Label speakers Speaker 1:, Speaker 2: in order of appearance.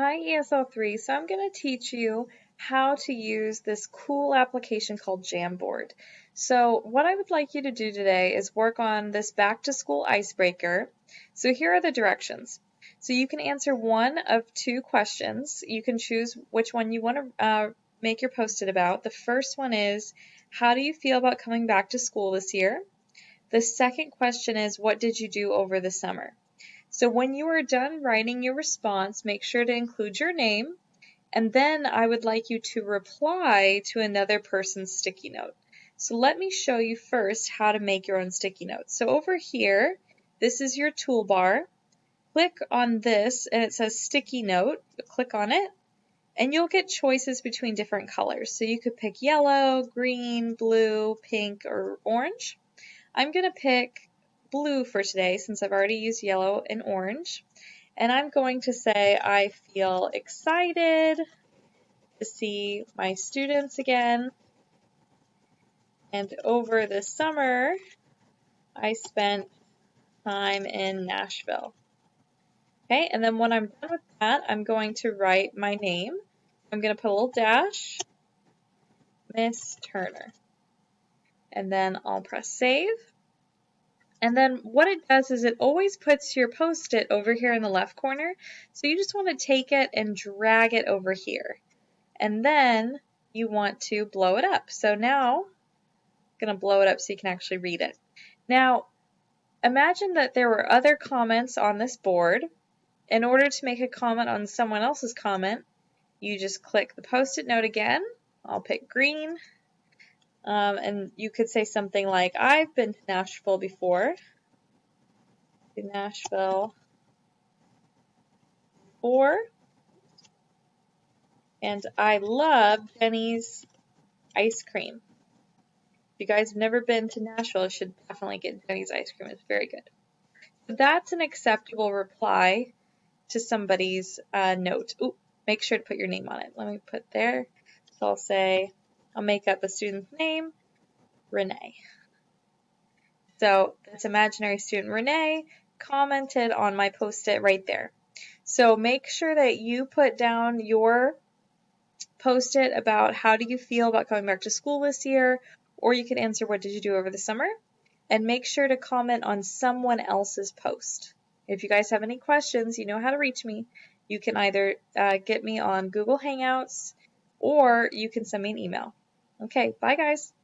Speaker 1: Hi ESL3, so I'm going to teach you how to use this cool application called Jamboard. So what I would like you to do today is work on this back to school icebreaker. So here are the directions. So you can answer one of two questions. You can choose which one you want to make your post-it about. The first one is, how do you feel about coming back to school this year? The second question is, what did you do over the summer? So when you are done writing your response, make sure to include your name, and then I would like you to reply to another person's sticky note. So let me show you first how to make your own sticky notes. So over here, this is your toolbar. Click on this and it says sticky note. Click on it and you'll get choices between different colors. So you could pick yellow, green, blue, pink, or orange. I'm going to pick blue for today since I've already used yellow and orange. And I'm going to say I feel excited to see my students again. And over the summer, I spent time in Nashville. Okay, and then when I'm done with that, I'm going to write my name. I'm going to put a little dash, Miss Turner. And then I'll press save. And then what it does is it always puts your post-it over here in the left corner. So you just want to take it and drag it over here. And then you want to blow it up. So now I'm going to blow it up so you can actually read it. Now, imagine that there were other comments on this board. In order to make a comment on someone else's comment, you just click the post-it note again. I'll pick green. And you could say something like, I've been to Nashville before. Nashville before. And I love Jenny's ice cream. If you guys have never been to Nashville, you should definitely get Jenny's ice cream. It's very good. So that's an acceptable reply to somebody's note. Ooh, make sure to put your name on it. Let me put there. So I'll say, I'll make up a student's name, Renee. So this imaginary student, Renee, commented on my post-it right there. So make sure that you put down your post-it about how do you feel about coming back to school this year, or you can answer what did you do over the summer, and make sure to comment on someone else's post. If you guys have any questions, you know how to reach me. You can either get me on Google Hangouts or you can send me an email. Okay, bye guys.